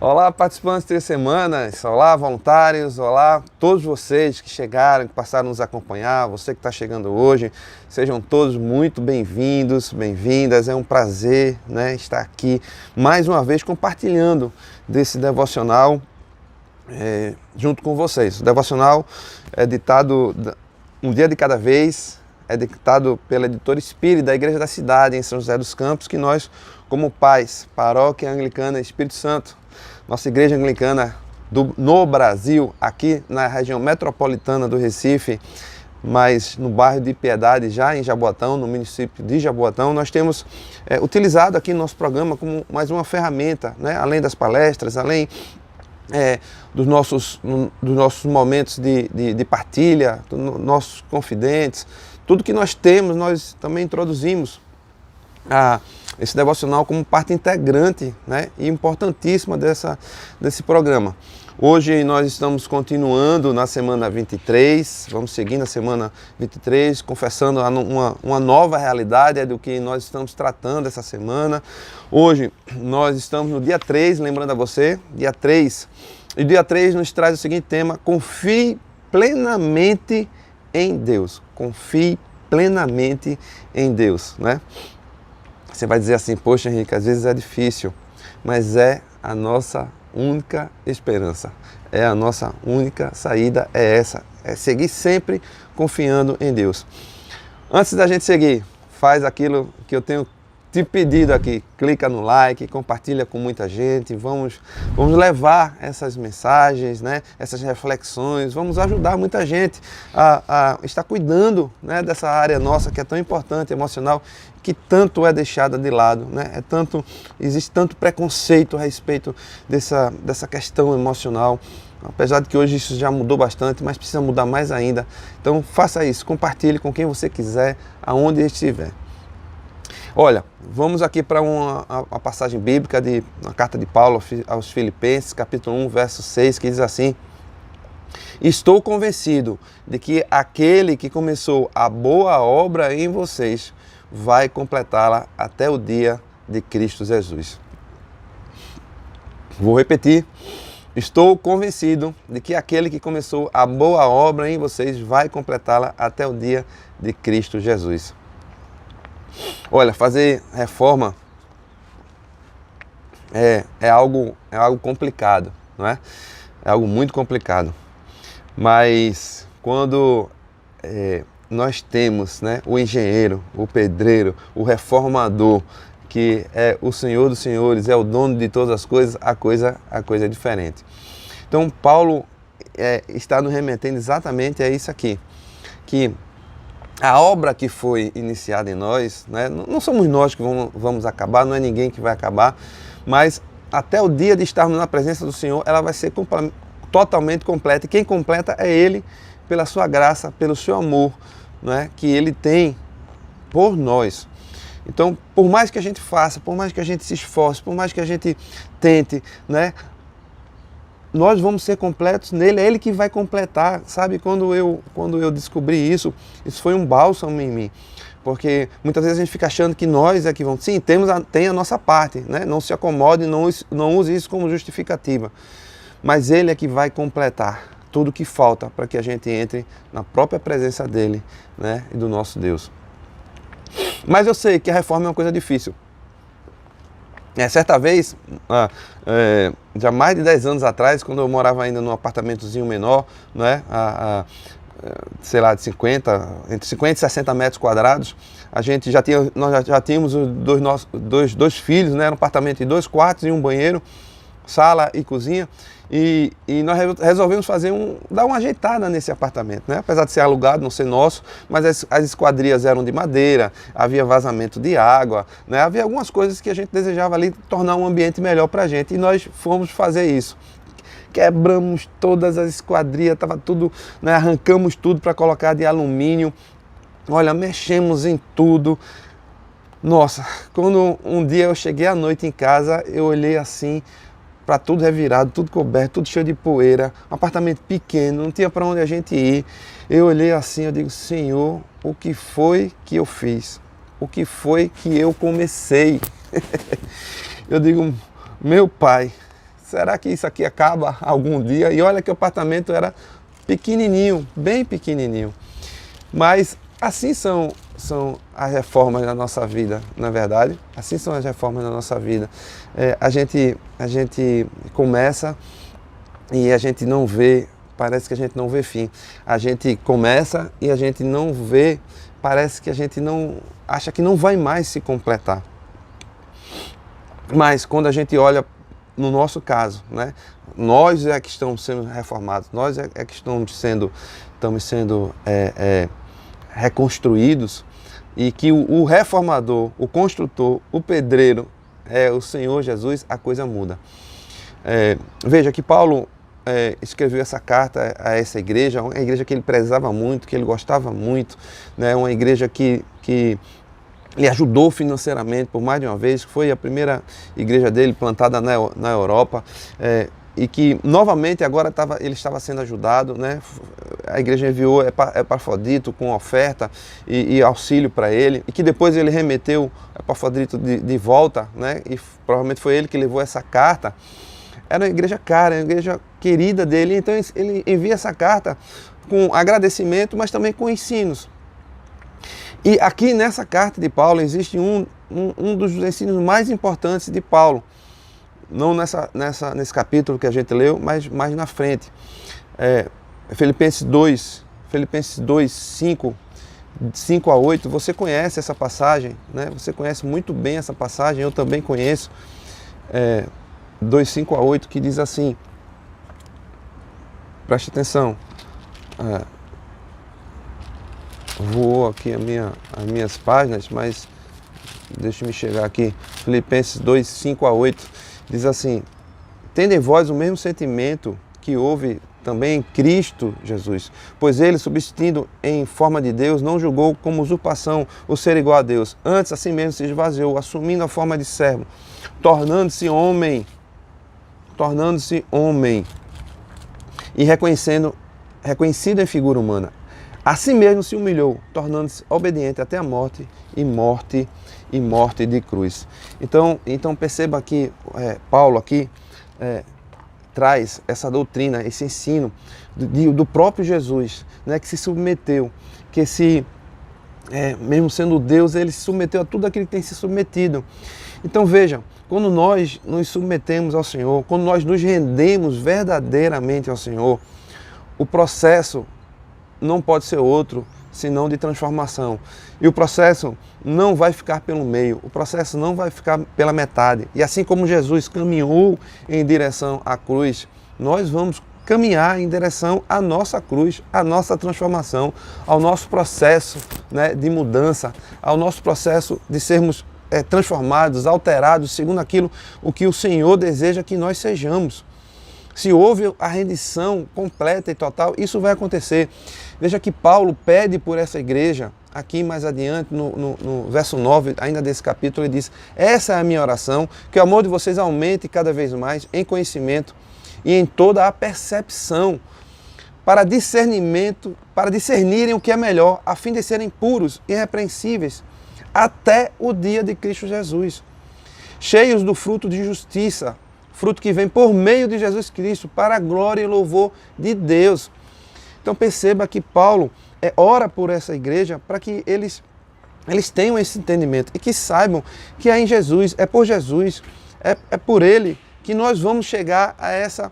Olá, participantes de 3 semanas, olá, voluntários, olá, todos vocês que chegaram, que passaram a nos acompanhar, você que está chegando hoje, sejam todos muito bem-vindos, bem-vindas. É um prazer, estar aqui mais uma vez compartilhando desse devocional junto com vocês. O devocional é ditado um dia de cada vez, é ditado pela editora Espírita da Igreja da Cidade, em São José dos Campos, que nós, como pais, Paróquia Anglicana Espírito Santo, nossa igreja anglicana no Brasil, aqui na região metropolitana do Recife, mas no bairro de Piedade, já em Jaboatão, no município de Jaboatão, nós temos utilizado aqui no nosso programa como mais uma ferramenta, além das palestras, além dos nossos momentos de partilha, dos nossos confidentes, tudo que nós temos, nós também introduzimos esse devocional como parte integrante e importantíssima desse programa. Hoje nós estamos continuando na semana 23, vamos seguir na semana 23, confessando uma nova realidade do que nós estamos tratando essa semana. Hoje nós estamos no dia 3, lembrando a você, dia 3. E dia 3 nos traz o seguinte tema: confie plenamente em Deus. Confie plenamente em Deus, Você vai dizer assim: poxa, Henrique, às vezes é difícil, mas é a nossa única esperança, é a nossa única saída, é essa, é seguir sempre confiando em Deus. Antes da gente seguir, faz aquilo que eu tenho te pedido aqui, clica no like, compartilha com muita gente, vamos levar essas mensagens, essas reflexões, vamos ajudar muita gente a estar cuidando dessa área nossa que é tão importante, emocional, que tanto é deixada de lado, existe tanto preconceito a respeito dessa questão emocional, apesar de que hoje isso já mudou bastante, mas precisa mudar mais ainda. Então faça isso, compartilhe com quem você quiser, aonde estiver. Olha, vamos aqui para uma passagem bíblica na carta de Paulo aos Filipenses, capítulo 1, verso 6, que diz assim: estou convencido de que aquele que começou a boa obra em vocês vai completá-la até o dia de Cristo Jesus. Vou repetir. Estou convencido de que aquele que começou a boa obra em vocês vai completá-la até o dia de Cristo Jesus. Olha, fazer reforma é algo complicado, não é? É algo muito complicado. Mas quando nós temos o engenheiro, o pedreiro, o reformador, que é o Senhor dos Senhores, é o dono de todas as coisas, a coisa é diferente. Então Paulo está nos remetendo exatamente a isso aqui, que a obra que foi iniciada em nós, não somos nós que vamos acabar, não é ninguém que vai acabar, mas até o dia de estarmos na presença do Senhor, ela vai ser totalmente completa. E quem completa é Ele, pela sua graça, pelo seu amor, que Ele tem por nós. Então, por mais que a gente faça, por mais que a gente se esforce, por mais que a gente tente, nós vamos ser completos nele, é Ele que vai completar, sabe? Quando eu descobri isso foi um bálsamo em mim, porque muitas vezes a gente fica achando que nós é que vamos, sim, tem a nossa parte, não se acomode, não use isso como justificativa, mas Ele é que vai completar tudo que falta para que a gente entre na própria presença dEle, e do nosso Deus. Mas eu sei que a reforma é uma coisa difícil. Certa vez, já mais de 10 anos atrás, quando eu morava ainda num apartamentozinho menor, sei lá, entre 50 e 60 metros quadrados, nós já tínhamos dois filhos, era um apartamento de 2 quartos e um banheiro, sala e cozinha, e nós resolvemos dar uma ajeitada nesse apartamento, apesar de ser alugado, não ser nosso, mas as esquadrias eram de madeira, havia vazamento de água, havia algumas coisas que a gente desejava ali tornar um ambiente melhor para a gente, e nós fomos fazer isso. Quebramos todas as esquadrias, estava tudo, arrancamos tudo para colocar de alumínio, olha, mexemos em tudo. Nossa, quando um dia eu cheguei à noite em casa, eu olhei assim, para tudo revirado, tudo coberto, tudo cheio de poeira, um apartamento pequeno, não tinha para onde a gente ir. Eu olhei assim, eu digo: Senhor, o que foi que eu fiz? O que foi que eu comecei? Eu digo: meu Pai, será que isso aqui acaba algum dia? E olha que o apartamento era pequenininho, bem pequenininho. Mas assim são as reformas na nossa vida, na verdade. Assim são as reformas na nossa vida. A gente começa e a gente não vê, parece que a gente não vê fim. A gente começa e a gente não vê, parece que a gente não acha que não vai mais se completar. Mas quando a gente olha no nosso caso, né, nós é que estamos sendo reformados, nós é que estamos sendo reconstruídos, e que o reformador, o construtor, o pedreiro é o Senhor Jesus, a coisa muda. Veja que Paulo escreveu essa carta a essa igreja, uma igreja que ele prezava muito, que ele gostava muito, né, uma igreja que lhe ajudou financeiramente por mais de uma vez, que foi a primeira igreja dele plantada na Europa, e que novamente agora ele estava sendo ajudado, né? A igreja enviou Epafrodito com oferta e auxílio para ele, e que depois ele remeteu Epafrodito de volta, né? E provavelmente foi ele que levou essa carta. Era uma igreja cara, uma igreja querida dele, então ele envia essa carta com agradecimento, mas também com ensinos. E aqui nessa carta de Paulo existe um dos ensinos mais importantes de Paulo, não nesse capítulo que a gente leu, mas mais na frente. Filipenses 2, 5 a 8, você conhece essa passagem, né? Você conhece muito bem essa passagem, eu também conheço. 2, 5 a 8, que diz assim, preste atenção, voou aqui as minhas páginas, mas deixa-me chegar aqui. Filipenses 2, 5 a 8 diz assim: tende em vós o mesmo sentimento que houve também em Cristo Jesus, pois ele, subsistindo em forma de Deus, não julgou como usurpação o ser igual a Deus, antes a si mesmo se esvaziou, assumindo a forma de servo, tornando-se homem, e reconhecido em figura humana. Assim mesmo se humilhou, tornando-se obediente até a morte e morte de cruz. Então perceba que Paulo aqui traz essa doutrina, esse ensino do próprio Jesus, né, que se submeteu, que mesmo sendo Deus, ele se submeteu a tudo aquilo que tem se submetido. Então vejam, quando nós nos submetemos ao Senhor, quando nós nos rendemos verdadeiramente ao Senhor, o processo não pode ser outro senão de transformação. E o processo não vai ficar pelo meio, o processo não vai ficar pela metade. E assim como Jesus caminhou em direção à cruz, nós vamos caminhar em direção à nossa cruz, à nossa transformação, ao nosso processo, né, de mudança, ao nosso processo de sermos transformados, alterados, segundo aquilo o que o Senhor deseja que nós sejamos. Se houve a rendição completa e total, isso vai acontecer. Veja que Paulo pede por essa igreja, aqui mais adiante, no verso 9, ainda desse capítulo, ele diz: essa é a minha oração, que o amor de vocês aumente cada vez mais em conhecimento e em toda a percepção, para discernirem o que é melhor, a fim de serem puros e irrepreensíveis, até o dia de Cristo Jesus, cheios do fruto de justiça, fruto que vem por meio de Jesus Cristo, para a glória e louvor de Deus. Então perceba que Paulo ora por essa igreja para que eles tenham esse entendimento e que saibam que é em Jesus, é por Jesus, é por Ele que nós vamos chegar a essa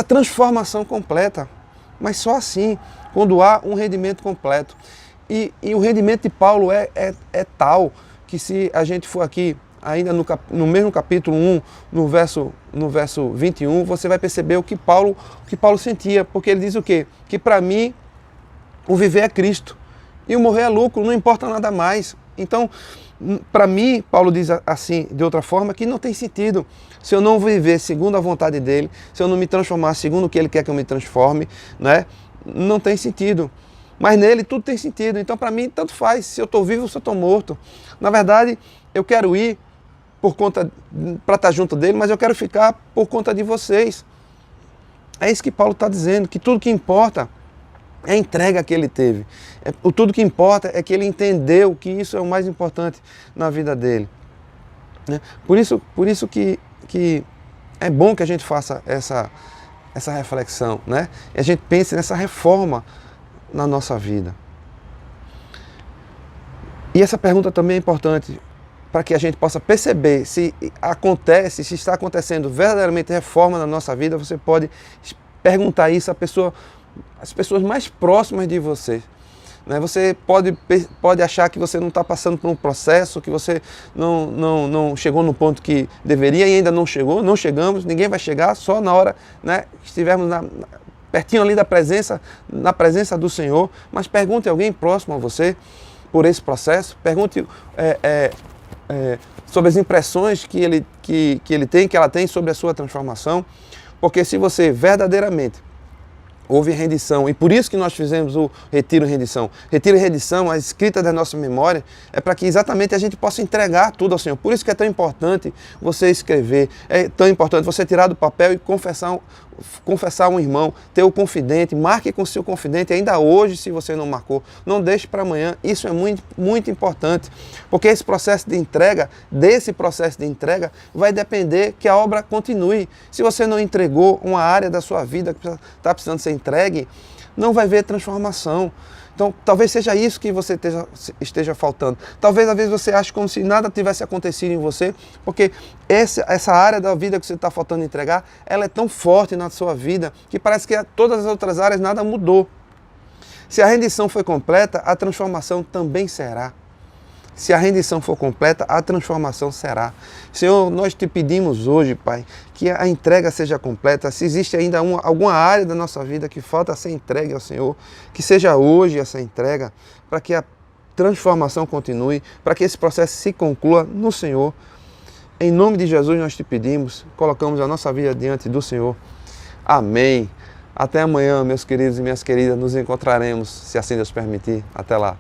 transformação completa. Mas só assim, quando há um rendimento completo. E o rendimento de Paulo é tal que, se a gente for aqui, ainda no mesmo capítulo 1, no verso 21, você vai perceber o que Paulo sentia, porque ele diz o quê? Que para mim o viver é Cristo e o morrer é lucro, não importa nada mais. Então, para mim, Paulo diz assim, de outra forma, que não tem sentido se eu não viver segundo a vontade dele, se eu não me transformar segundo o que ele quer que eu me transforme, né? Não tem sentido. Mas nele tudo tem sentido. Então, para mim, tanto faz se eu estou vivo ou se eu estou morto. Na verdade, eu quero ir para estar junto dele, mas eu quero ficar por conta de vocês. É isso que Paulo está dizendo, que tudo que importa é a entrega que ele teve. Tudo que importa é que ele entendeu que isso é o mais importante na vida dele. né? Por isso que é bom que a gente faça essa reflexão, né? E a gente pense nessa reforma na nossa vida. E essa pergunta também é importante para que a gente possa perceber se está acontecendo verdadeiramente reforma na nossa vida. Você pode perguntar isso às pessoas mais próximas de você. Né? Você pode achar que você não está passando por um processo, que você não chegou no ponto que deveria e ainda não chegou, não chegamos, ninguém vai chegar, só na hora, né, que estivermos pertinho ali na presença do Senhor. Mas pergunte a alguém próximo a você por esse processo, pergunte sobre as impressões que ela tem sobre a sua transformação, porque se você verdadeiramente houve rendição, e por isso que nós fizemos o Retiro e Rendição. Retiro e Rendição, a escrita da nossa memória, é para que exatamente a gente possa entregar tudo ao Senhor. Por isso que é tão importante você escrever, é tão importante você tirar do papel e confessar um irmão, ter o confidente, marque com o seu confidente, ainda hoje, se você não marcou, não deixe para amanhã. Isso é muito, muito importante, porque desse processo de entrega, vai depender que a obra continue. Se você não entregou uma área da sua vida que está precisando ser entregue, não vai ver transformação. Então, talvez seja isso que você esteja faltando. Talvez, às vezes, você ache como se nada tivesse acontecido em você, porque essa área da vida que você está faltando entregar, ela é tão forte na sua vida, que parece que todas as outras áreas nada mudou. Se a rendição foi completa, a transformação também será. Se a rendição for completa, a transformação será. Senhor, nós te pedimos hoje, Pai, que a entrega seja completa. Se existe ainda alguma área da nossa vida que falta ser entregue ao Senhor, que seja hoje essa entrega, para que a transformação continue, para que esse processo se conclua no Senhor. Em nome de Jesus nós te pedimos, colocamos a nossa vida diante do Senhor. Amém. Até amanhã, meus queridos e minhas queridas, nos encontraremos, se assim Deus permitir. Até lá.